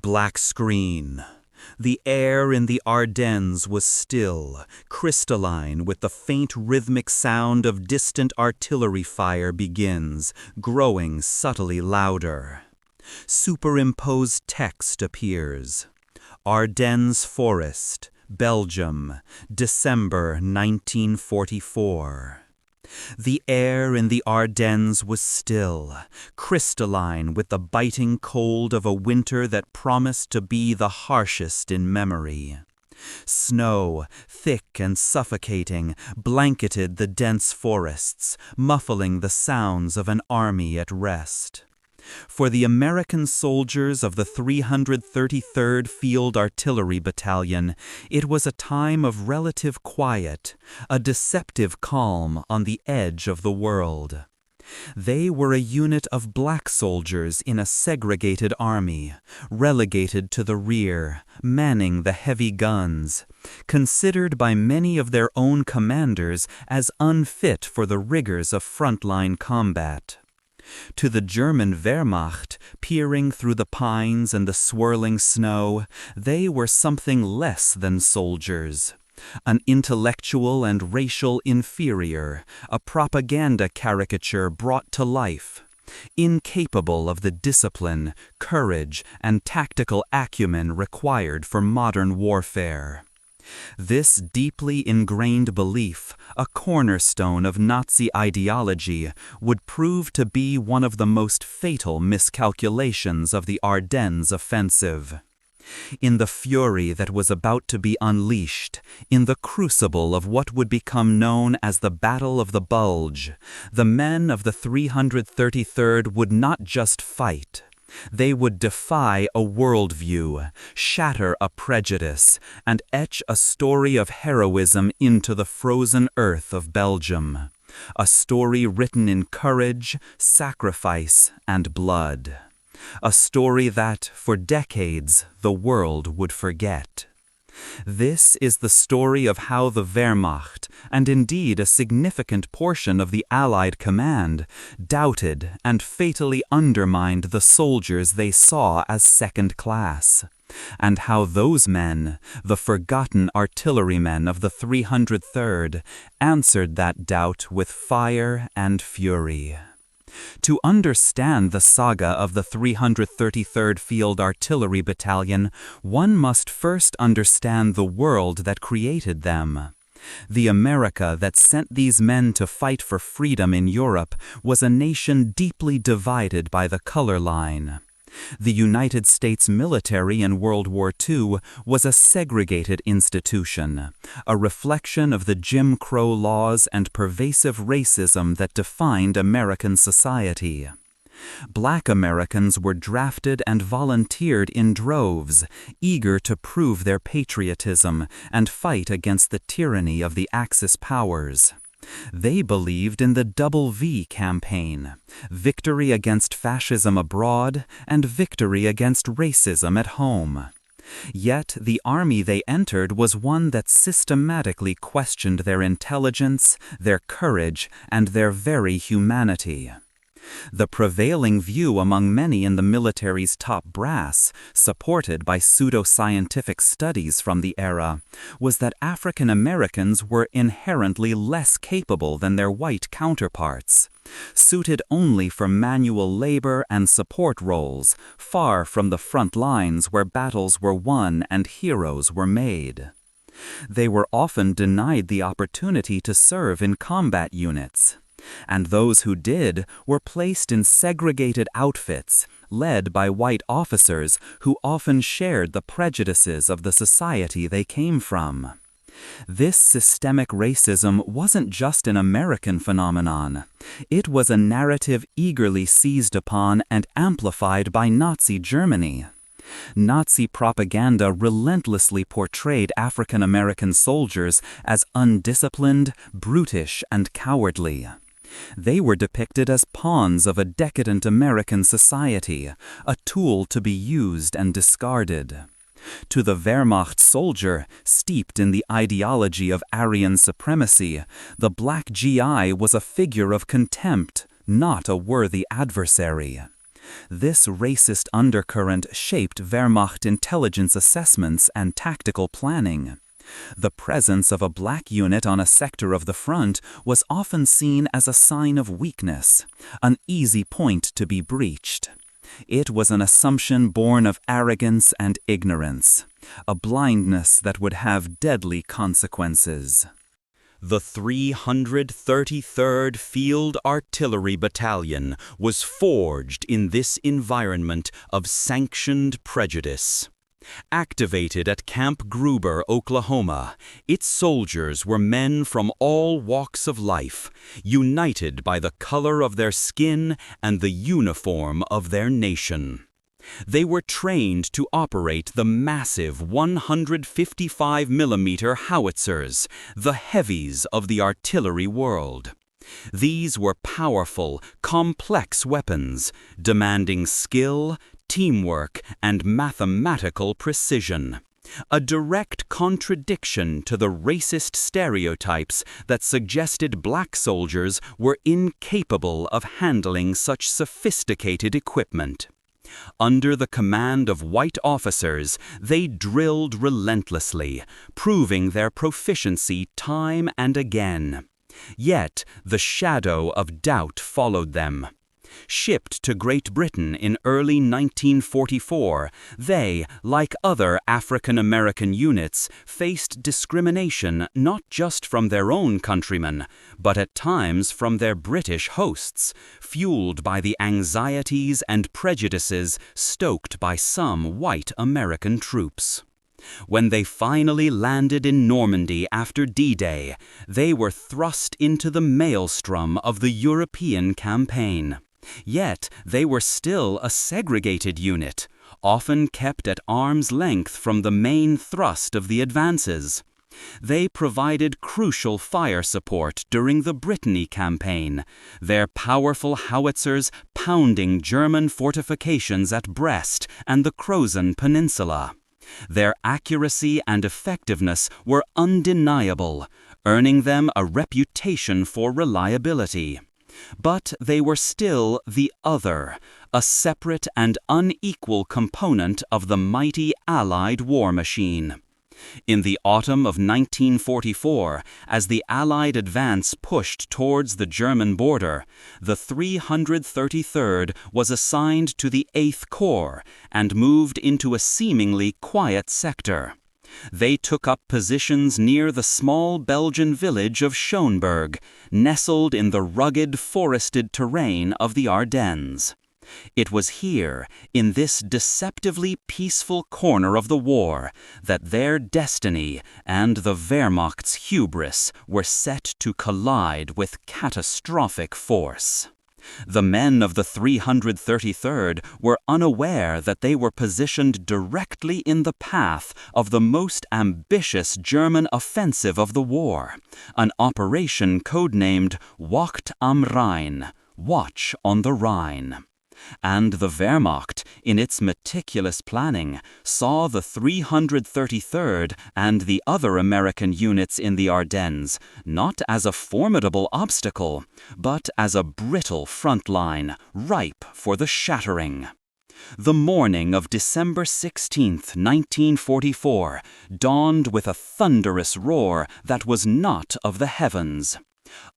Black screen. The air in the Ardennes was still, crystalline, with the faint rhythmic sound of distant artillery fire begins, growing subtly louder. Superimposed text appears. Ardennes Forest, Belgium, December 1944. The air in the Ardennes was still, crystalline with the biting cold of a winter that promised to be the harshest in memory. Snow, thick and suffocating, blanketed the dense forests, muffling the sounds of an army at rest. For the American soldiers of the 333rd Field Artillery Battalion, it was a time of relative quiet, a deceptive calm on the edge of the world. They were a unit of black soldiers in a segregated army, relegated to the rear, manning the heavy guns, considered by many of their own commanders as unfit for the rigors of frontline combat. To the German Wehrmacht, peering through the pines and the swirling snow, they were something less than soldiers. An intellectual and racial inferior, a propaganda caricature brought to life. Incapable of the discipline, courage, and tactical acumen required for modern warfare. This deeply ingrained belief, a cornerstone of Nazi ideology, would prove to be one of the most fatal miscalculations of the Ardennes offensive. In the fury that was about to be unleashed, in the crucible of what would become known as the Battle of the Bulge, the men of the 333rd would not just fight. They would defy a worldview, shatter a prejudice, and etch a story of heroism into the frozen earth of Belgium. A story written in courage, sacrifice, and blood. A story that, for decades, the world would forget. This is the story of how the Wehrmacht, and indeed a significant portion of the Allied command, doubted and fatally undermined the soldiers they saw as second class, and how those men, the forgotten artillerymen of the 333rd, answered that doubt with fire and fury. To understand the saga of the 333rd Field Artillery Battalion, one must first understand the world that created them. The America that sent these men to fight for freedom in Europe was a nation deeply divided by the color line. The United States military in World War II was a segregated institution, a reflection of the Jim Crow laws and pervasive racism that defined American society. Black Americans were drafted and volunteered in droves, eager to prove their patriotism and fight against the tyranny of the Axis powers. They believed in the Double V campaign, victory against fascism abroad and victory against racism at home. Yet the army they entered was one that systematically questioned their intelligence, their courage, and their very humanity. The prevailing view among many in the military's top brass, supported by pseudoscientific studies from the era, was that African Americans were inherently less capable than their white counterparts, suited only for manual labor and support roles, far from the front lines where battles were won and heroes were made. They were often denied the opportunity to serve in combat units. And those who did were placed in segregated outfits, led by white officers who often shared the prejudices of the society they came from. This systemic racism wasn't just an American phenomenon. It was a narrative eagerly seized upon and amplified by Nazi Germany. Nazi propaganda relentlessly portrayed African American soldiers as undisciplined, brutish, and cowardly. They were depicted as pawns of a decadent American society, a tool to be used and discarded. To the Wehrmacht soldier, steeped in the ideology of Aryan supremacy, the black GI was a figure of contempt, not a worthy adversary. This racist undercurrent shaped Wehrmacht intelligence assessments and tactical planning. The presence of a black unit on a sector of the front was often seen as a sign of weakness, an easy point to be breached. It was an assumption born of arrogance and ignorance, a blindness that would have deadly consequences. The 333rd Field Artillery Battalion was forged in this environment of sanctioned prejudice. Activated at Camp Gruber, Oklahoma, its soldiers were men from all walks of life, united by the color of their skin and the uniform of their nation. They were trained to operate the massive 155mm howitzers, the heavies of the artillery world. These were powerful, complex weapons, demanding skill, teamwork, and mathematical precision. A direct contradiction to the racist stereotypes that suggested black soldiers were incapable of handling such sophisticated equipment. Under the command of white officers, they drilled relentlessly, proving their proficiency time and again. Yet the shadow of doubt followed them. Shipped to Great Britain in early 1944, they, like other African American units, faced discrimination not just from their own countrymen, but at times from their British hosts, fueled by the anxieties and prejudices stoked by some white American troops. When they finally landed in Normandy after D-Day, they were thrust into the maelstrom of the European campaign. Yet they were still a segregated unit, often kept at arm's length from the main thrust of the advances. They provided crucial fire support during the Brittany campaign, their powerful howitzers pounding German fortifications at Brest and the Crozon Peninsula. Their accuracy and effectiveness were undeniable, earning them a reputation for reliability. But they were still the other, a separate and unequal component of the mighty Allied war machine. In the autumn of 1944, as the Allied advance pushed towards the German border, the 333rd was assigned to the 8th Corps and moved into a seemingly quiet sector. They took up positions near the small Belgian village of Schoenberg, nestled in the rugged forested terrain of the Ardennes. It was here, in this deceptively peaceful corner of the war, that their destiny and the Wehrmacht's hubris were set to collide with catastrophic force. The men of the 333rd were unaware that they were positioned directly in the path of the most ambitious German offensive of the war, an operation codenamed Wacht am Rhein, Watch on the Rhine. And the Wehrmacht, in its meticulous planning, saw the 333rd and the other American units in the Ardennes not as a formidable obstacle, but as a brittle front line, ripe for the shattering. The morning of December 16, 1944, dawned with a thunderous roar that was not of the heavens.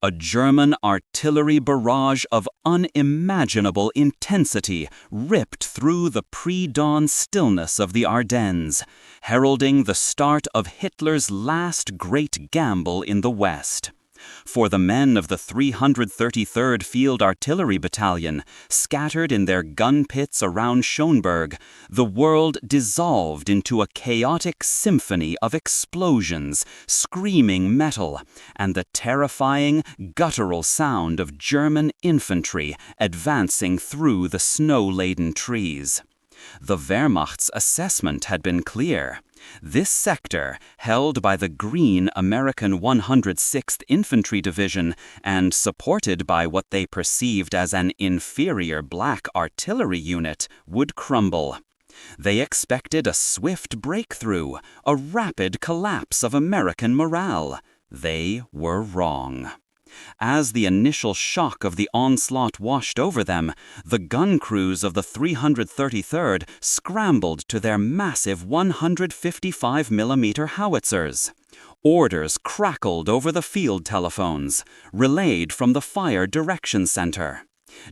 A German artillery barrage of unimaginable intensity ripped through the pre-dawn stillness of the Ardennes, heralding the start of Hitler's last great gamble in the West. For the men of the 333rd Field Artillery Battalion, scattered in their gun pits around Schoenberg, the world dissolved into a chaotic symphony of explosions, screaming metal, and the terrifying, guttural sound of German infantry advancing through the snow-laden trees. The Wehrmacht's assessment had been clear. This sector, held by the green American 106th Infantry Division and supported by what they perceived as an inferior black artillery unit, would crumble. They expected a swift breakthrough, a rapid collapse of American morale. They were wrong. As the initial shock of the onslaught washed over them, the gun crews of the 333rd scrambled to their massive 155mm howitzers. Orders crackled over the field telephones, relayed from the Fire Direction Center.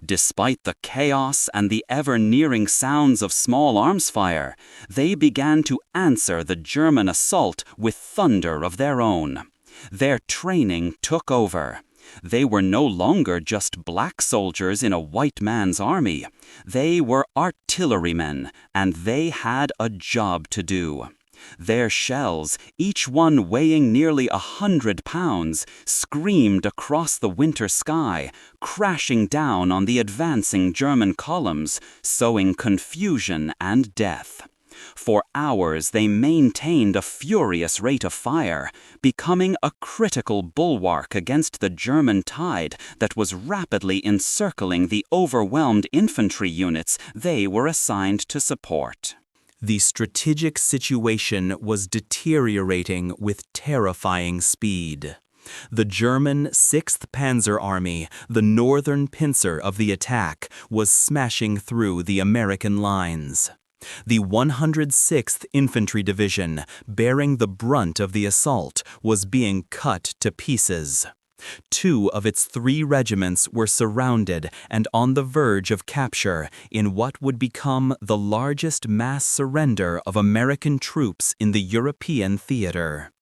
Despite the chaos and the ever-nearing sounds of small arms fire, they began to answer the German assault with thunder of their own. Their training took over. They were no longer just black soldiers in a white man's army. They were artillerymen, and they had a job to do. Their shells, each one weighing nearly 100 pounds, screamed across the winter sky, crashing down on the advancing German columns, sowing confusion and death. For hours they maintained a furious rate of fire, becoming a critical bulwark against the German tide that was rapidly encircling the overwhelmed infantry units they were assigned to support. The strategic situation was deteriorating with terrifying speed. The German 6th Panzer Army, the northern pincer of the attack, was smashing through the American lines. The 106th Infantry Division, bearing the brunt of the assault, was being cut to pieces. 2 of its 3 regiments were surrounded and on the verge of capture in what would become the largest mass surrender of American troops in the European theater.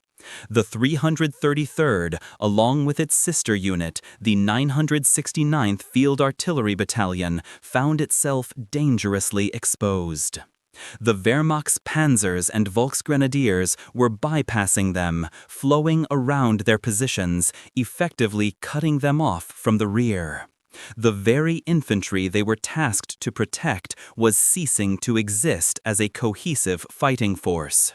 The 333rd, along with its sister unit, the 969th Field Artillery Battalion, found itself dangerously exposed. The Wehrmacht's panzers and Volksgrenadiers were bypassing them, flowing around their positions, effectively cutting them off from the rear. The very infantry they were tasked to protect was ceasing to exist as a cohesive fighting force.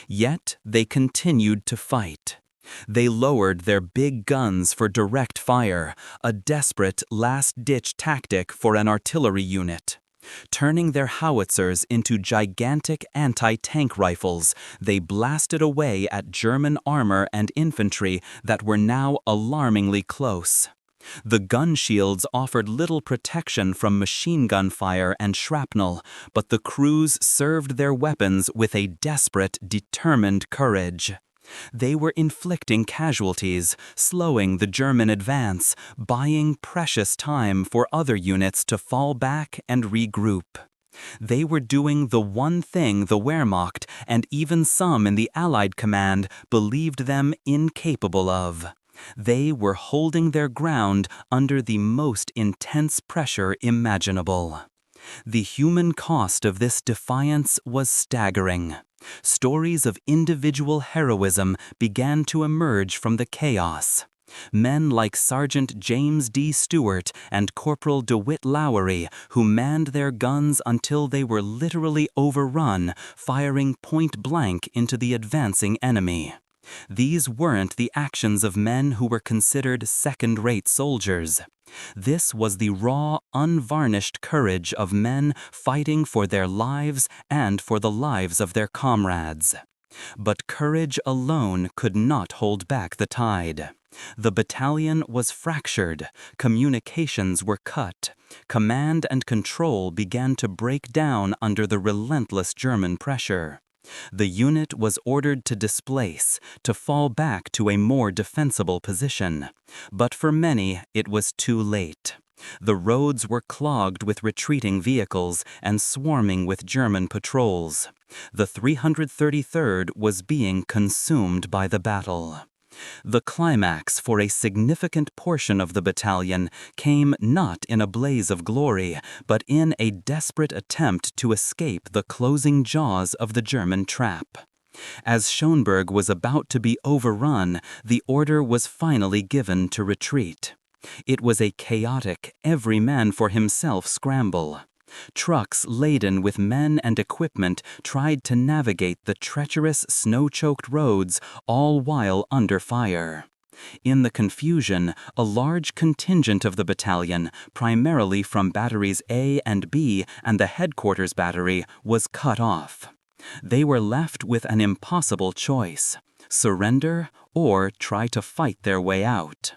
Yet they continued to fight. They lowered their big guns for direct fire, a desperate last-ditch tactic for an artillery unit. Turning their howitzers into gigantic anti-tank rifles, they blasted away at German armor and infantry that were now alarmingly close. The gun shields offered little protection from machine gun fire and shrapnel, but the crews served their weapons with a desperate, determined courage. They were inflicting casualties, slowing the German advance, buying precious time for other units to fall back and regroup. They were doing the one thing the Wehrmacht, and even some in the Allied command, believed them incapable of. They were holding their ground under the most intense pressure imaginable. The human cost of this defiance was staggering. Stories of individual heroism began to emerge from the chaos. Men like Sergeant James D. Stewart and Corporal DeWitt Lowery, who manned their guns until they were literally overrun, firing point-blank into the advancing enemy. These weren't the actions of men who were considered second-rate soldiers. This was the raw, unvarnished courage of men fighting for their lives and for the lives of their comrades. But courage alone could not hold back the tide. The battalion was fractured, communications were cut, command and control began to break down under the relentless German pressure. The unit was ordered to displace, to fall back to a more defensible position. But for many, it was too late. The roads were clogged with retreating vehicles and swarming with German patrols. The 333rd was being consumed by the battle. The climax for a significant portion of the battalion came not in a blaze of glory, but in a desperate attempt to escape the closing jaws of the German trap. As Schönberg was about to be overrun, the order was finally given to retreat. It was a chaotic, every-man-for-himself scramble. Trucks laden with men and equipment tried to navigate the treacherous, snow-choked roads, all while under fire. In the confusion, a large contingent of the battalion, primarily from batteries A and B and the headquarters battery, was cut off. They were left with an impossible choice: surrender or try to fight their way out.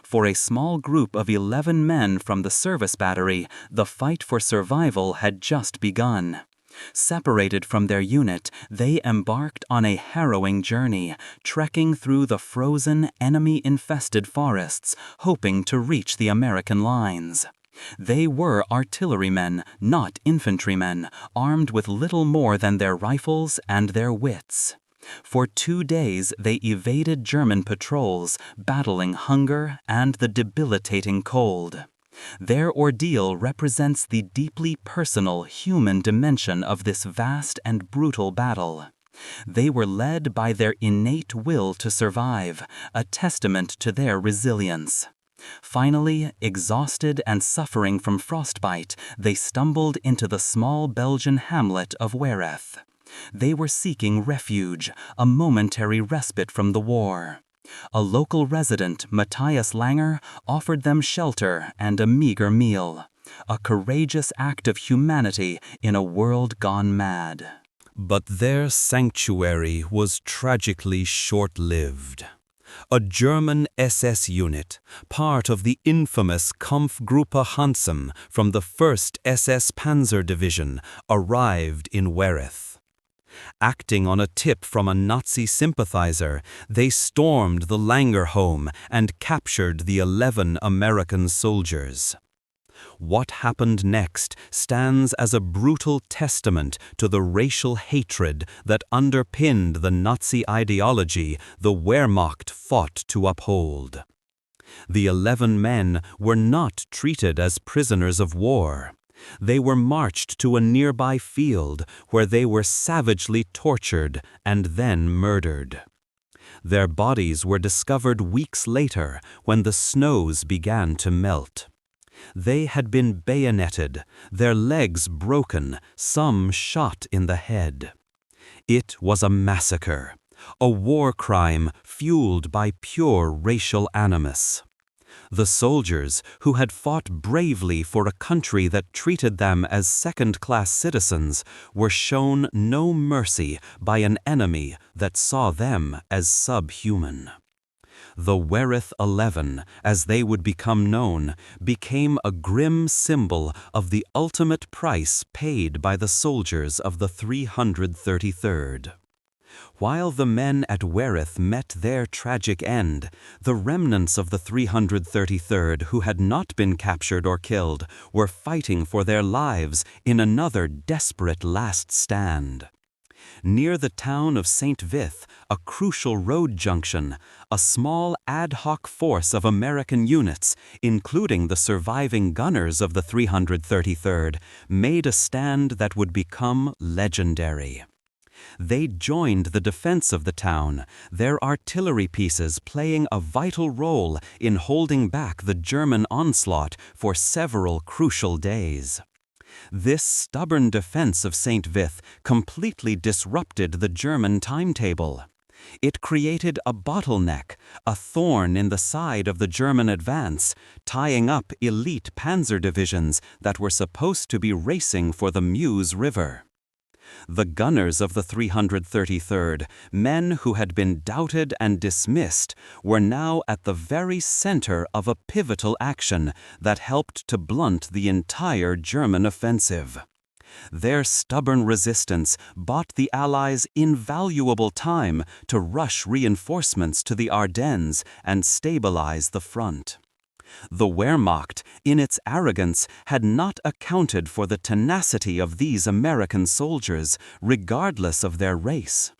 For a small group of 11 men from the service battery, the fight for survival had just begun. Separated from their unit, they embarked on a harrowing journey, trekking through the frozen, enemy-infested forests, hoping to reach the American lines. They were artillerymen, not infantrymen, armed with little more than their rifles and their wits. For 2 days they evaded German patrols, battling hunger and the debilitating cold. Their ordeal represents the deeply personal human dimension of this vast and brutal battle. They were led by their innate will to survive, a testament to their resilience. Finally, exhausted and suffering from frostbite, they stumbled into the small Belgian hamlet of WEHRMACHT'S. They were seeking refuge, a momentary respite from the war. A local resident, Matthias Langer, offered them shelter and a meager meal. A courageous act of humanity in a world gone mad. But their sanctuary was tragically short-lived. A German SS unit, part of the infamous Kampfgruppe Handsam from the 1st SS Panzer Division, arrived in WEHRMACHT'S. Acting on a tip from a Nazi sympathizer, they stormed the Langer home and captured the 11 American soldiers. What happened next stands as a brutal testament to the racial hatred that underpinned the Nazi ideology the Wehrmacht fought to uphold. The 11 men were not treated as prisoners of war. They were marched to a nearby field where they were savagely tortured and then murdered. Their bodies were discovered weeks later when the snows began to melt. They had been bayoneted, their legs broken, some shot in the head. It was a massacre, a war crime fueled by pure racial animus. The soldiers, who had fought bravely for a country that treated them as second-class citizens, were shown no mercy by an enemy that saw them as subhuman. The WEHRMACHT'S 11, as they would become known, became a grim symbol of the ultimate price paid by the soldiers of the 333rd. While the men at WEHRMACHT'S met their tragic end, the remnants of the 333rd who had not been captured or killed were fighting for their lives in another desperate last stand. Near the town of St. Vith, a crucial road junction, a small ad hoc force of American units, including the surviving gunners of the 333rd, made a stand that would become legendary. They joined the defense of the town, their artillery pieces playing a vital role in holding back the German onslaught for several crucial days. This stubborn defense of St. Vith completely disrupted the German timetable. It created a bottleneck, a thorn in the side of the German advance, tying up elite panzer divisions that were supposed to be racing for the Meuse River. The gunners of the 333rd, men who had been doubted and dismissed, were now at the very center of a pivotal action that helped to blunt the entire German offensive. Their stubborn resistance bought the Allies invaluable time to rush reinforcements to the Ardennes and stabilize the front. The Wehrmacht, in its arrogance, had not accounted for the tenacity of these American soldiers, regardless of their race.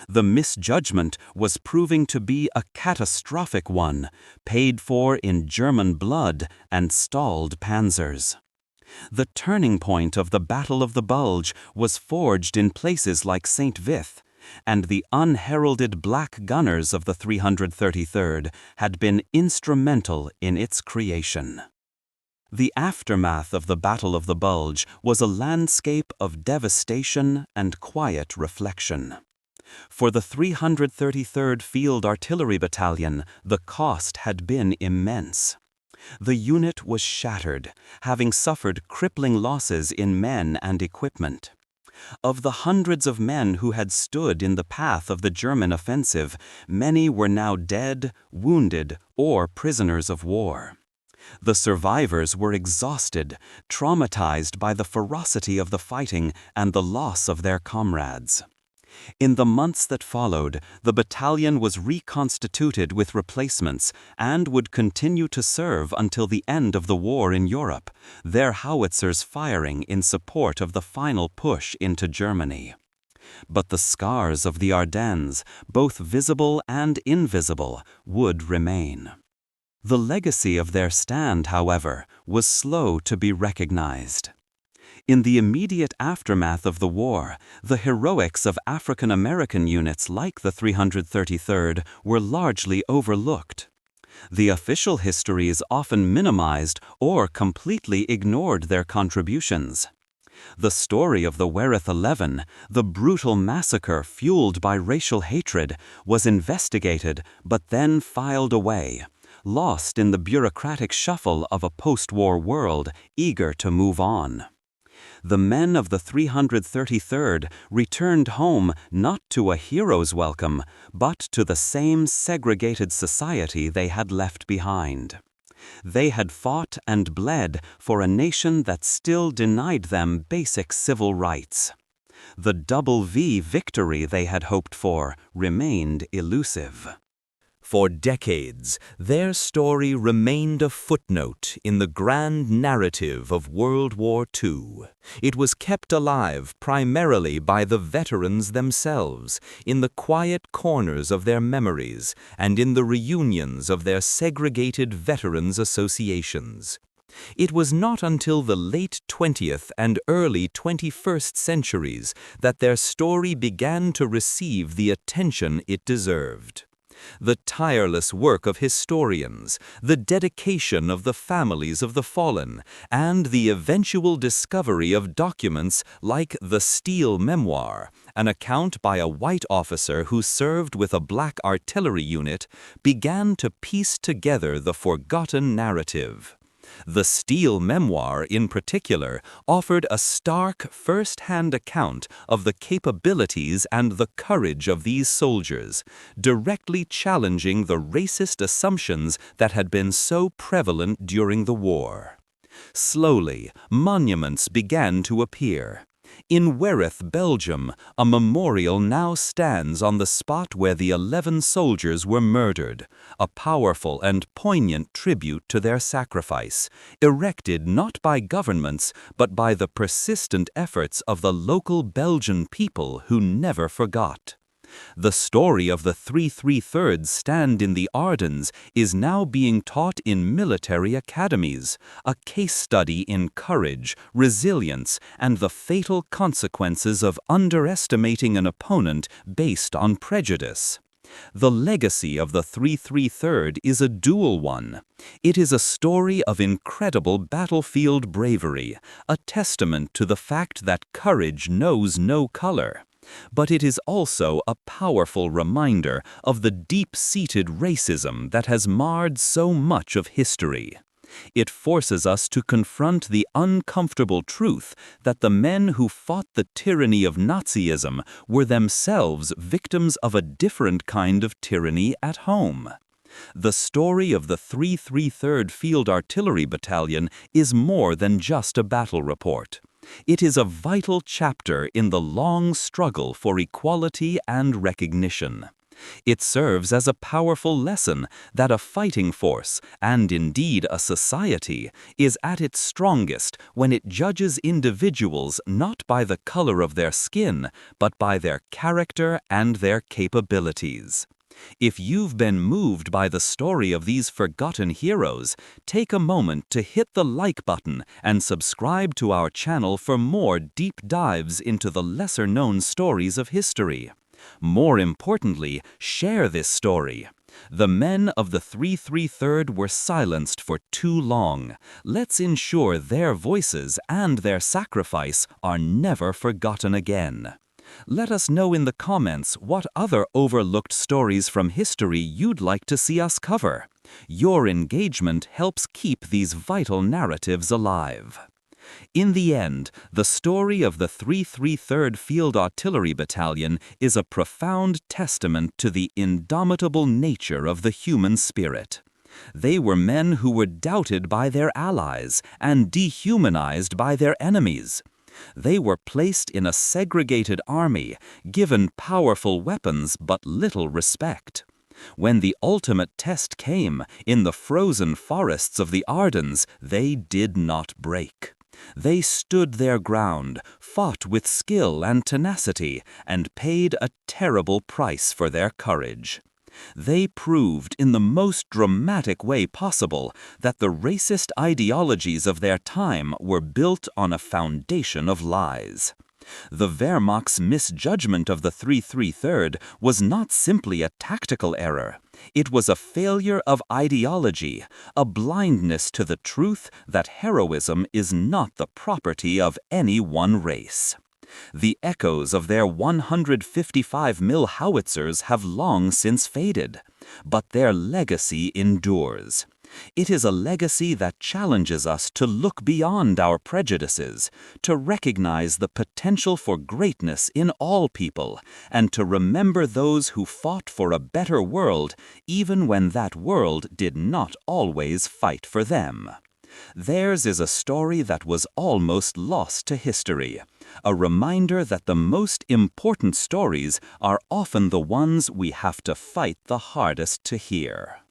The misjudgment was proving to be a catastrophic one, paid for in German blood and stalled panzers. The turning point of the Battle of the Bulge was forged in places like St. Vith, and the unheralded black gunners of the 333rd had been instrumental in its creation. The aftermath of the Battle of the Bulge was a landscape of devastation and quiet reflection. For the 333rd Field Artillery Battalion, the cost had been immense. The unit was shattered, having suffered crippling losses in men and equipment. Of the hundreds of men who had stood in the path of the German offensive, many were now dead, wounded, or prisoners of war. The survivors were exhausted, traumatized by the ferocity of the fighting and the loss of their comrades. In the months that followed, the battalion was reconstituted with replacements and would continue to serve until the end of the war in Europe, their howitzers firing in support of the final push into Germany. But the scars of the Ardennes, both visible and invisible, would remain. The legacy of their stand, however, was slow to be recognized. In the immediate aftermath of the war, the heroics of African American units like the 333rd were largely overlooked. The official histories often minimized or completely ignored their contributions. The story of the Wereth 11, the brutal massacre fueled by racial hatred, was investigated but then filed away, lost in the bureaucratic shuffle of a post-war world eager to move on. The men of the 333rd returned home not to a hero's welcome, but to the same segregated society they had left behind. They had fought and bled for a nation that still denied them basic civil rights. The double V victory they had hoped for remained elusive. For decades, their story remained a footnote in the grand narrative of World War II. It was kept alive primarily by the veterans themselves, in the quiet corners of their memories, and in the reunions of their segregated veterans associations. It was not until the late 20th and early 21st centuries that their story began to receive the attention it deserved. The tireless work of historians, the dedication of the families of the fallen, and the eventual discovery of documents like the Steel Memoir, an account by a white officer who served with a black artillery unit, began to piece together the forgotten narrative. The Steel Memoir, in particular, offered a stark first-hand account of the capabilities and the courage of these soldiers, directly challenging the racist assumptions that had been so prevalent during the war. Slowly, monuments began to appear. In Wereth, Belgium, a memorial now stands on the spot where the 11 soldiers were murdered, a powerful and poignant tribute to their sacrifice, erected not by governments but by the persistent efforts of the local Belgian people who never forgot. The story of the 333rd stand in the Ardennes is now being taught in military academies, a case study in courage, resilience, and the fatal consequences of underestimating an opponent based on prejudice. The legacy of the 333rd is a dual one. It is a story of incredible battlefield bravery, a testament to the fact that courage knows no color. But it is also a powerful reminder of the deep-seated racism that has marred so much of history. It forces us to confront the uncomfortable truth that the men who fought the tyranny of Nazism were themselves victims of a different kind of tyranny at home. The story of the 333rd Field Artillery Battalion is more than just a battle report. It is a vital chapter in the long struggle for equality and recognition. It serves as a powerful lesson that a fighting force, and indeed a society, is at its strongest when it judges individuals not by the color of their skin, but by their character and their capabilities. If you've been moved by the story of these forgotten heroes, take a moment to hit the like button and subscribe to our channel for more deep dives into the lesser-known stories of history. More importantly, share this story. The men of the 333rd were silenced for too long. Let's ensure their voices and their sacrifice are never forgotten again. Let us know in the comments what other overlooked stories from history you'd like to see us cover. Your engagement helps keep these vital narratives alive. In the end, the story of the 333rd Field Artillery Battalion is a profound testament to the indomitable nature of the human spirit. They were men who were doubted by their allies and dehumanized by their enemies. They were placed in a segregated army, given powerful weapons but little respect. When the ultimate test came, in the frozen forests of the Ardennes, they did not break. They stood their ground, fought with skill and tenacity, and paid a terrible price for their courage. They proved in the most dramatic way possible that the racist ideologies of their time were built on a foundation of lies. The Wehrmacht's misjudgment of the 333rd was not simply a tactical error. It was a failure of ideology, a blindness to the truth that heroism is not the property of any one race. The echoes of their 155 mm howitzers have long since faded, but their legacy endures. It is a legacy that challenges us to look beyond our prejudices, to recognize the potential for greatness in all people, and to remember those who fought for a better world, even when that world did not always fight for them. Theirs is a story that was almost lost to history, a reminder that the most important stories are often the ones we have to fight the hardest to hear.